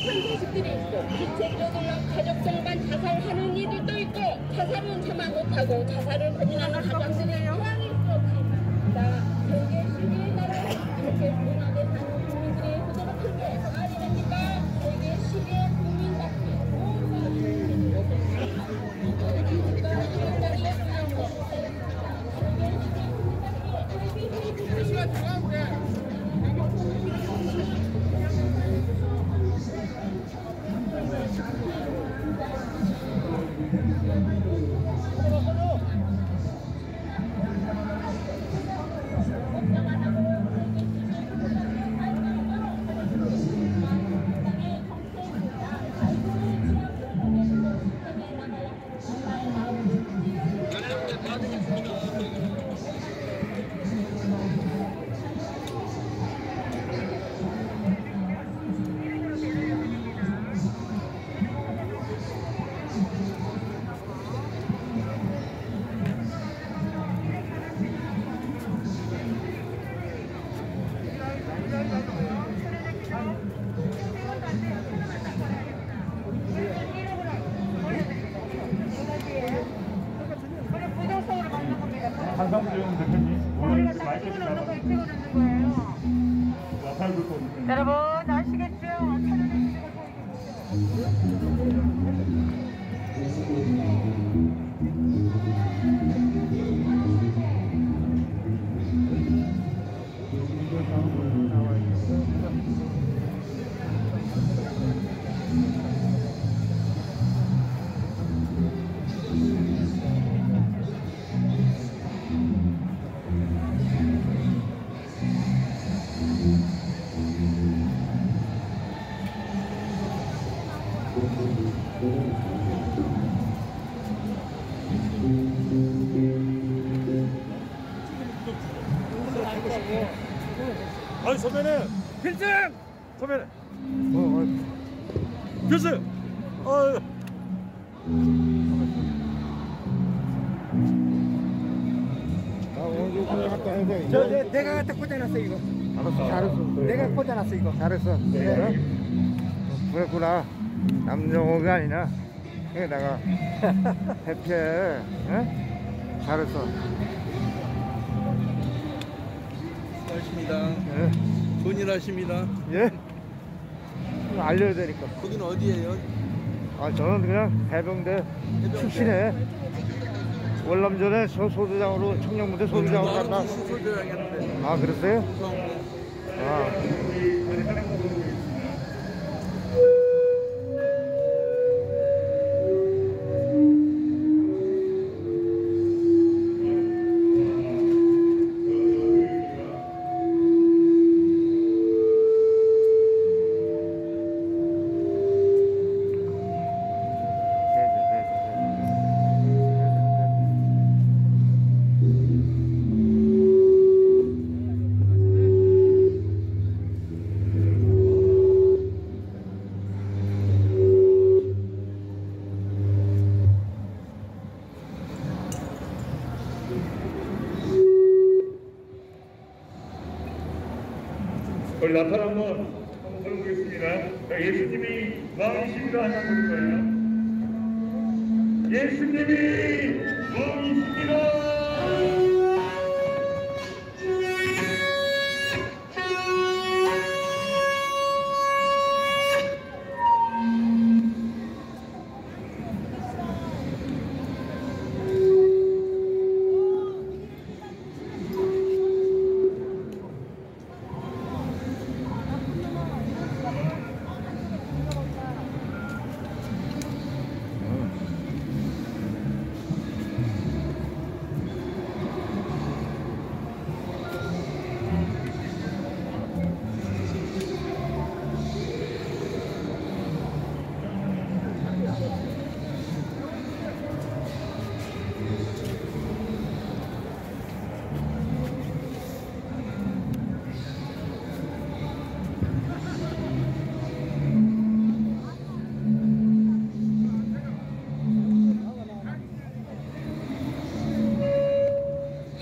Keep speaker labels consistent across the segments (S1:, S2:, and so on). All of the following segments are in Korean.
S1: 상대식들이 있고 기체기로 들러 가족들 간 자살하는 이들도 있고 자살은 참아 못하고 자살을 고민하는 가정들이 많이 있습니다. 세계 시대의 나라 이렇게 문화대 사는 국민들이 후대로 게 말이 됩니까? 세계 시대의 국민답게
S2: 한상준 대표님, 오늘 마이크 찍어놓는 거예요. 여러분 아시겠죠?
S3: 아니 선배님 필승! 선배님 필승!
S4: 내가 갖다 꽂아놨어 이거.
S3: 알았어.
S4: 잘했어. 내가 꽂아놨어 이거.
S3: 잘했어.
S4: 네.
S3: 그랬구나. 남정호가 아니라 여기다가 해피해. 응? 잘했어.
S5: 수고하십니다.
S3: 예.
S5: 좋은 일 하십니다.
S3: 예? 알려야 되니까.
S5: 거기는 어디예요?
S3: 아 저는 그냥 해병대 출신에 월남전에 소대장으로 청년부대 소대장으로 갔다.
S5: 소대장이었는데.
S3: 아 그랬어요? 아.
S2: 우리 나팔 한번 불러보겠습니다. 예수님이 왕이십니다 하는 거예요. 예수님이 왕이십니다.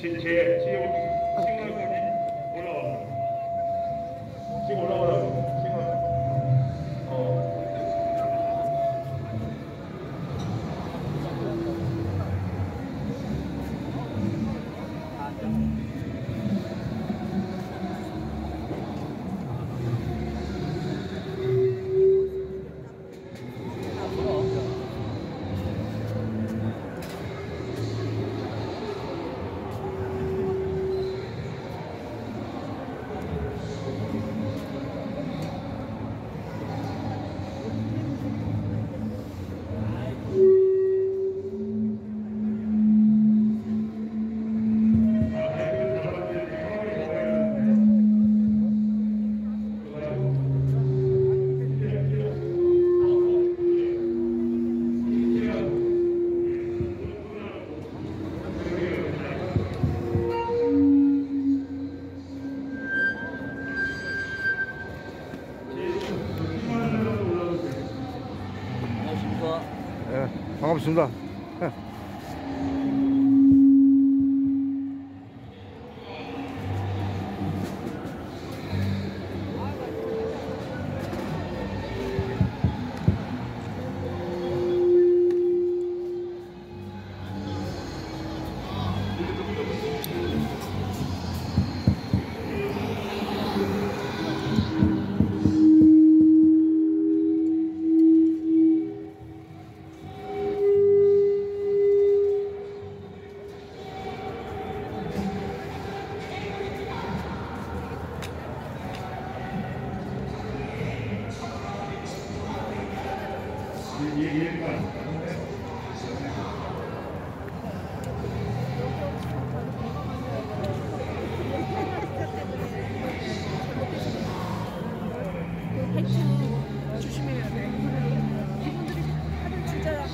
S2: 제 신문권이 올라와서 지금 올라오라고
S3: 예, 반갑습니다.
S6: 조심해야 돼. 이분들이 다들 진짜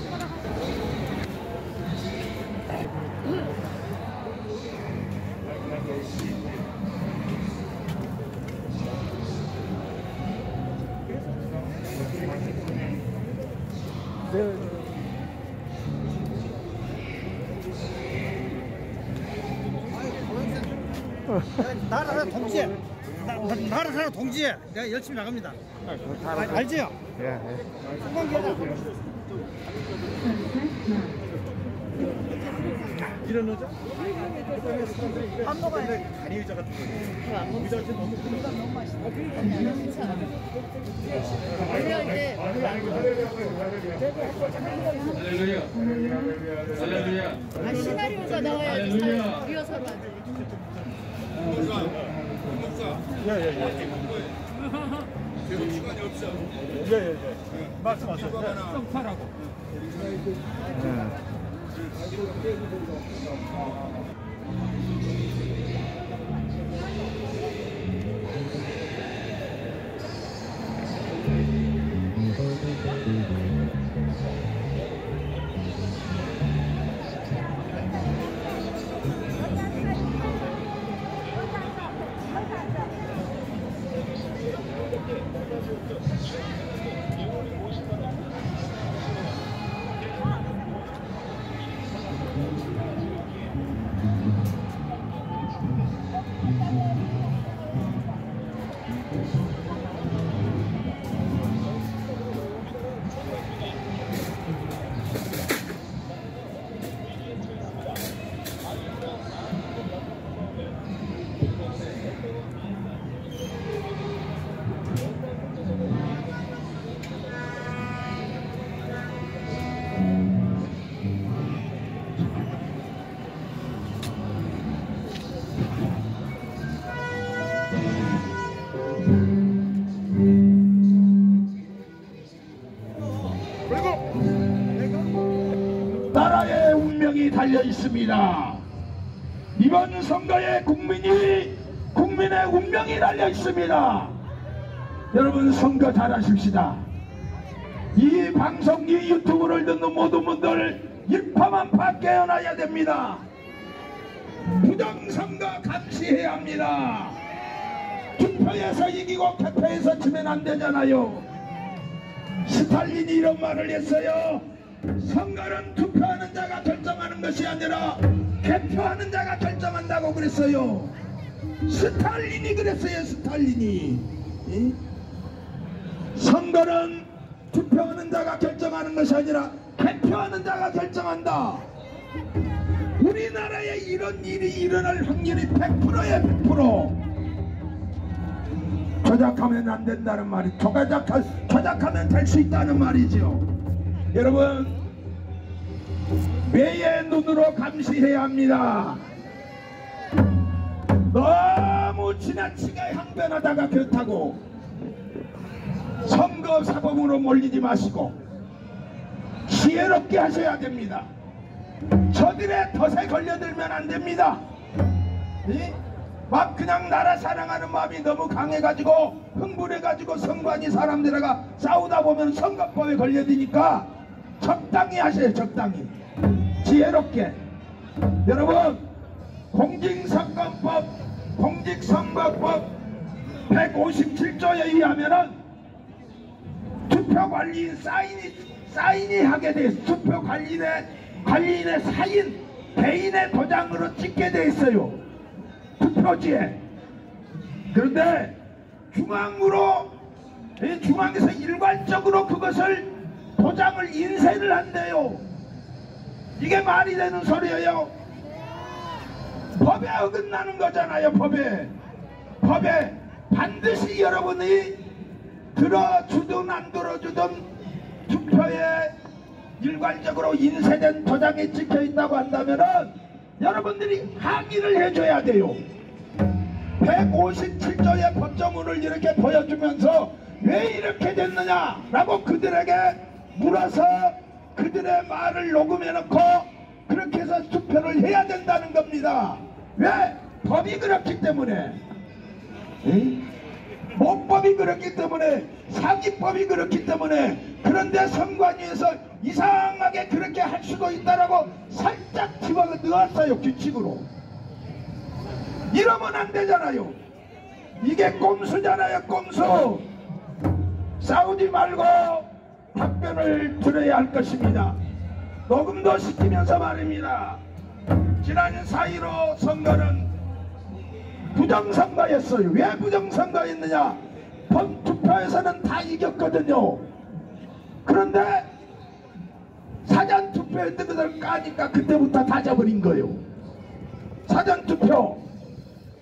S4: 나라랑 동지에 나라랑 동지에 내가 열심히 나갑니다. 알지요?
S3: 예, 예.
S4: 이런 여자?
S6: 밥 먹어야 돼.
S4: 다리 의자 같은 거.
S6: 의자한테 너무 크니까 너무 맛있어. 괜찮아. 원래 할 때 별로 안 좋아. 아, 시나리오가 나와야지 리허설 하지.
S4: 말씀하세요.
S7: 나라의 운명이 달려 있습니다. 이번 선거에 국민의 운명이 달려 있습니다. 여러분 선거 잘하십시다. 이 방송, 이 유튜브를 듣는 모든 분들 일파만파 깨어나야 됩니다. 부정선거 감시해야 합니다. 투표에서 이기고 개표에서 지면 안 되잖아요. 스탈린이 이런 말을 했어요. 선거는 투표하는 자가 결정하는 것이 아니라 개표하는 자가 결정한다고 그랬어요. 스탈린이 그랬어요. 스탈린이. 선거는 투표하는 자가 결정하는 것이 아니라 개표하는 자가 결정한다. 우리나라에 이런 일이 일어날 확률이 100%에 100%. 조작하면 안 된다는 말이 조작하면 될 수 있다는 말이죠. 여러분, 매의 눈으로 감시해야 합니다. 너무 지나치게 항변하다가 그렇다고 선거 사범으로 몰리지 마시고 지혜롭게 하셔야 됩니다. 저들의 덫에 걸려들면 안 됩니다. 막 그냥 나라 사랑하는 마음이 너무 강해가지고 흥분해가지고 선관위 사람들과 싸우다 보면 선거법에 걸려드니까 적당히 하세요. 적당히 지혜롭게. 여러분, 공직선거법 157조에 의하면은 투표관리인 사인이 하게 돼 있어요. 투표관리인의 사인 개인의 도장으로 찍게 돼 있어요. 투표지에. 그런데 중앙에서 일괄적으로 그것을 도장을 인쇄를 한대요. 이게 말이 되는 소리예요? 법에 어긋나는 거잖아요. 법에 반드시 여러분이 들어주든 안 들어주든 투표에 일괄적으로 인쇄된 도장이 찍혀있다고 한다면은 여러분들이 항의를 해줘야 돼요. 157조의 법조문을 이렇게 보여주면서 왜 이렇게 됐느냐 라고 그들에게 물어서 그들의 말을 녹음해놓고 그렇게 해서 투표를 해야 된다는 겁니다. 왜? 법이 그렇기 때문에. 모법이 그렇기 때문에, 사기법이 그렇기 때문에. 그런데 선관위에서 이상하게 그렇게 할 수도 있다라고 살짝 집어넣었어요. 규칙으로. 이러면 안 되잖아요. 이게 꼼수잖아요. 꼼수. 싸우지 말고 답변을 들어야 할 것입니다. 녹음도 시키면서 말입니다. 지난 4.15 선거는 부정선거였어요. 왜 부정선거였느냐? 투표에서는 다 이겼거든요. 그런데 사전투표했던 것을 까니까 그때부터 다 져버린 거예요. 사전투표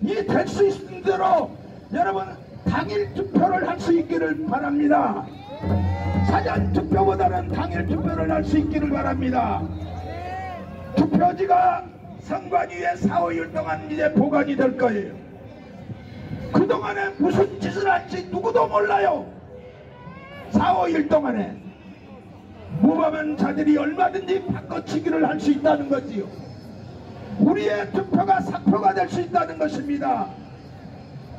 S7: 이 될 수 있는 대로 여러분 당일 투표를 할 수 있기를 바랍니다. 사전투표보다는 당일 투표를 할 수 있기를 바랍니다. 투표지가 선관위에 4, 5일 동안 이제 보관이 될 거예요. 그동안에 무슨 짓을 할지 누구도 몰라요. 4, 5일 동안에 무범한 자들이 얼마든지 바꿔치기를 할 수 있다는 거지요. 우리의 투표가 사표가 될 수 있다는 것입니다.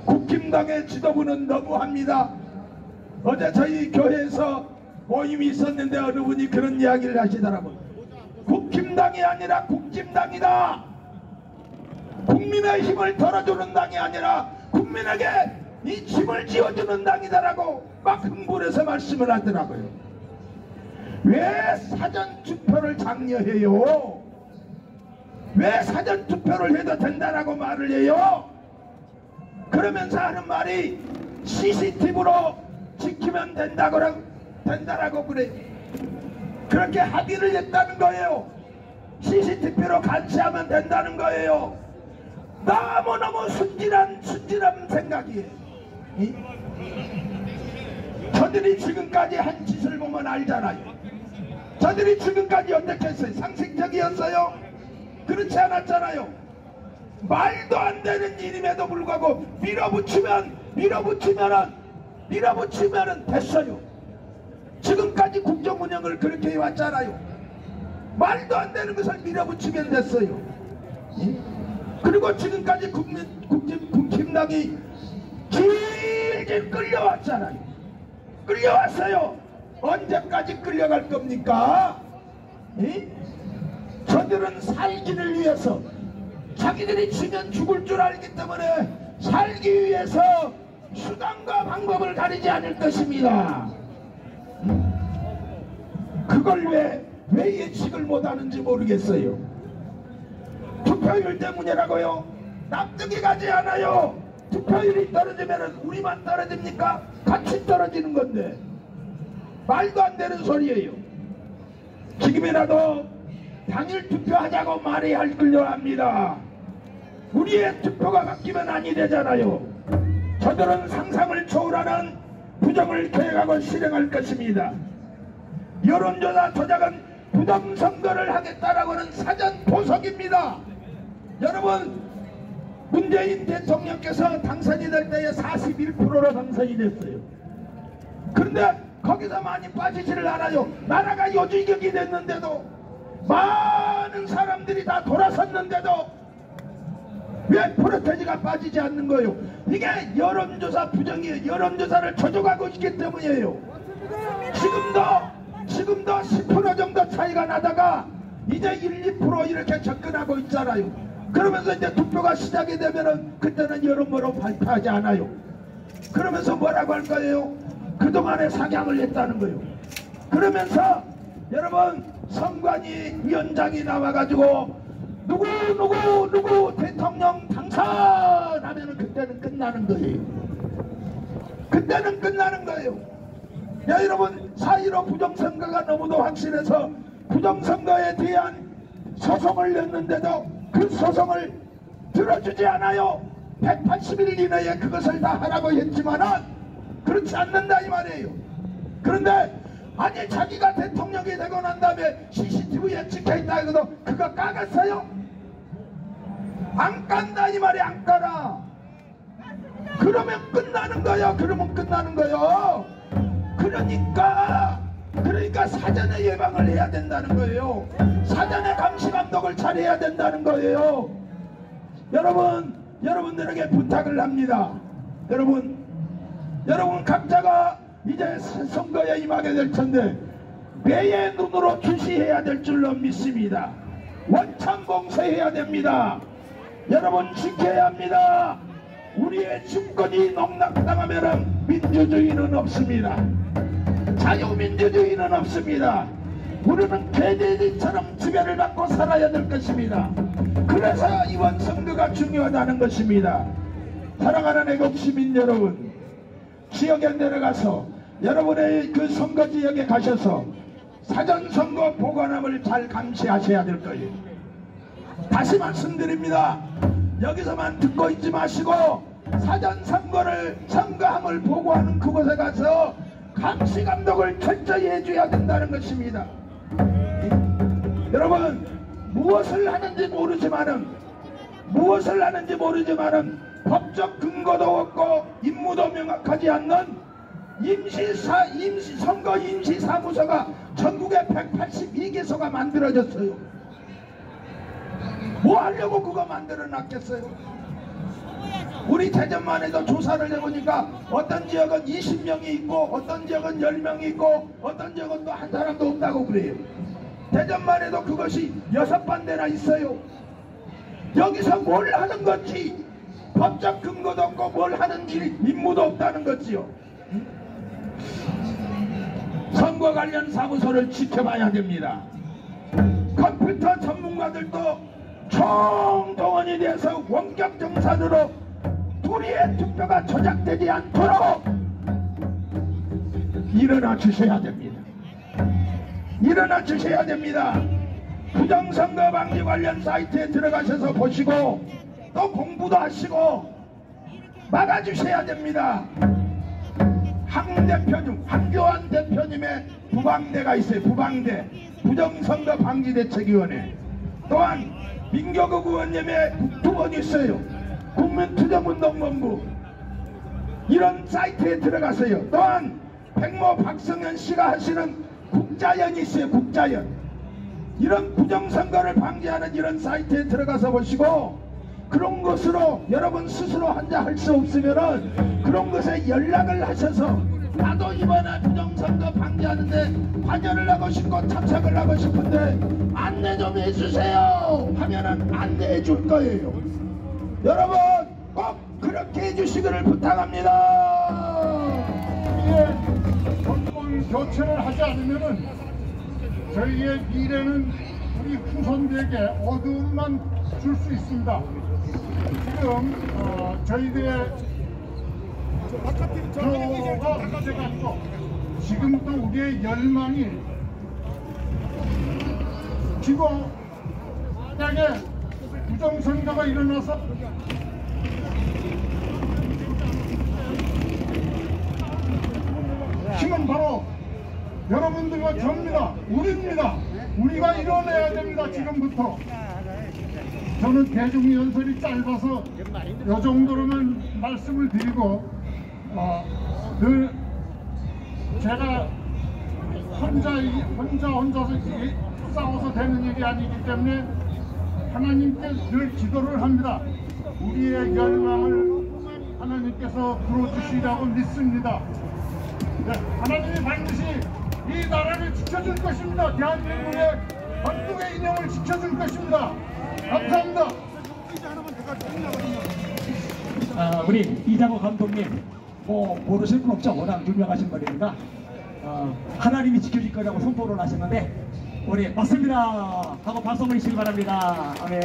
S7: 국힘당의 지도부는 너무합니다. 어제 저희 교회에서 모임이 있었는데 어느 분이 그런 이야기를 하시더라고요. 국힘당이 아니라 국짐당이다. 국민의 힘을 덜어주는 당이 아니라 국민에게 이 짐을 지어주는 당이다라고 막 흥분해서 말씀을 하더라고요. 왜 사전투표를 장려해요? 왜 사전투표를 해도 된다라고 말을 해요? 그러면서 하는 말이 CCTV로 지키면 된다라고 그래. 그렇게 합의를 했다는 거예요. CCTV로 감시하면 된다는 거예요. 너무너무 순진한 생각이에요. 저들이 지금까지 한 짓을 보면 알잖아요. 저들이 지금까지 어떻게 했어요? 상식적이었어요? 그렇지 않았잖아요. 말도 안 되는 일임에도 불구하고 밀어붙이면은 됐어요. 지금까지 국정 운영을 그렇게 해왔잖아요. 말도 안 되는 것을 밀어붙이면 됐어요. 그리고 지금까지 국힘당이 길게 끌려왔잖아요. 끌려왔어요. 언제까지 끌려갈 겁니까? 저들은 살기를 위해서, 자기들이 지면 죽을 줄 알기 때문에 살기 위해서 수단과 방법을 가리지 않을 것입니다. 그걸 왜 왜 예측을 못하는지 모르겠어요. 투표율 때문이라고요? 납득이 가지 않아요. 투표율이 떨어지면 우리만 떨어집니까? 같이 떨어지는 건데 말도 안 되는 소리예요. 지금이라도 당일 투표하자고 말해야 할 걸려 합니다. 우리의 투표가 바뀌면 아니 되잖아요. 저들은 상상을 초월하는 부정을 계획하고 실행할 것입니다. 여론조사 조작은 부정선거를 하겠다라고는 사전 보석입니다. 여러분, 문재인 대통령께서 당선이 될 때에 41%로 당선이 됐어요. 그런데 거기서 많이 빠지지를 않아요. 나라가 요지경이 됐는데도, 많은 사람들이 다 돌아섰는데도 왜 프로테지가 빠지지 않는 거예요? 이게 여론조사 부정이에요. 여론조사를 조작하고 있기 때문이에요. 지금도 10% 정도 차이가 나다가 이제 1, 2% 이렇게 접근하고 있잖아요. 그러면서 이제 투표가 시작이 되면은 그때는 여론으로 발표하지 않아요. 그러면서 뭐라고 할 거예요? 그동안에 사냥을 했다는 거예요. 그러면서 여러분, 선관위 위원장이 나와가지고 누구 대통령 당선하면은 그때는 끝나는 거예요. 그때는 끝나는 거예요. 야, 여러분, 4.15 부정선거가 너무도 확실해서 부정선거에 대한 소송을 냈는데도 그 소송을 들어주지 않아요. 180일 이내에 그것을 다 하라고 했지만은 그렇지 않는다 이 말이에요. 그런데 아니, 자기가 대통령이 되고 난 다음에 CCTV에 찍혀있다 해도 그거 까겠어요? 안 깐다 이 말이. 안 까라. 그러면 끝나는 거예요. 그러면 끝나는 거예요. 그러니까 사전에 예방을 해야 된다는 거예요. 사전에 감시 감독을 잘해야 된다는 거예요. 여러분들에게 부탁을 합니다. 여러분 각자가 이제 선거에 임하게 될 텐데 매의 눈으로 주시해야 될 줄로 믿습니다. 원천 봉쇄해야 됩니다. 여러분, 지켜야 합니다. 우리의 주권이 농락당하면 민주주의는 없습니다. 자유민주주의는 없습니다. 우리는 개돼지처럼 지배를 받고 살아야 될 것입니다. 그래서 이번 선거가 중요하다는 것입니다. 사랑하는 애국 시민 여러분, 지역에 내려가서 여러분의 그 선거 지역에 가셔서 사전선거 보관함을 잘 감시하셔야 될 거예요. 다시 말씀드립니다. 여기서만 듣고 있지 마시고 선거함을 보고하는 그곳에 가서 감시 감독을 철저히 해줘야 된다는 것입니다. 여러분, 무엇을 하는지 모르지만은 법적 근거도 없고 임무도 명확하지 않는 선거 임시사무소가 전국에 182개소가 만들어졌어요. 뭐 하려고 그거 만들어 놨겠어요? 우리 대전만 해도 조사를 해보니까 어떤 지역은 20명이 있고 어떤 지역은 10명이 있고 어떤 지역은 또 한 사람도 없다고 그래요. 대전만 해도 그것이 6반대나 있어요. 여기서 뭘 하는 건지 법적 근거도 없고 뭘 하는지 임무도 없다는 거지요. 선거 관련 사무소를 지켜봐야 됩니다. 컴퓨터 전문가들도 총동원이 돼서 원격 정산으로 우리의 투표가 조작되지 않도록 일어나 주셔야 됩니다. 일어나 주셔야 됩니다. 부정선거 방지 관련 사이트에 들어가셔서 보시고 또 공부도 하시고 막아주셔야 됩니다. 황교안 대표님의 부방대가 있어요. 부방대, 부정선거 방지대책위원회. 또한 민교국 의원님의 국토본이 있어요. 국민투정운동본부. 이런 사이트에 들어가세요. 또한 백모 박성현 씨가 하시는 국자연이 있어요. 국자연. 이런 부정선거를 방지하는 이런 사이트에 들어가서 보시고 그런 것으로 여러분 스스로 혼자 할 수 없으면은 그런 것에 연락을 하셔서 나도 이번에 부정선거 방지하는데 관여를 하고 싶고 참석을 하고 싶은데 안내 좀 해주세요 하면은 안내해 줄 거예요. 여러분 꼭 그렇게 해주시기를 부탁합니다.
S2: 이게 정권 교체를 하지 않으면은 저희의 미래는 우리 후손들에게 어두움만 줄 수 있습니다. 지금 저희들의 표가 부족하고 지금 또 우리의 열망이 지금 만약에 부정선거가 일어나서 힘은 바로 여러분들과 접니다. 우리입니다. 우리가 이뤄내야 됩니다. 지금부터. 저는 대중연설이 짧아서 이 정도로만 말씀을 드리고 늘 제가 혼자서 싸워서 되는 일이 아니기 때문에 하나님께 늘 기도를 합니다. 우리의 열망을 하나님께서 풀어주시라고 믿습니다. 네, 하나님이 반드시 이 나라를 지켜줄 것입니다. 대한민국의 건국의 이념을 지켜줄 것입니다. 감사합니다.
S8: 우리 이장호 감독님 모르실 분 없죠. 워낙 유명하신 분입니다. 하나님이 지켜줄 거라고 선포를 하셨는데 우리 맞습니다 하고 박수 한번 주시기 바랍니다. 아멘.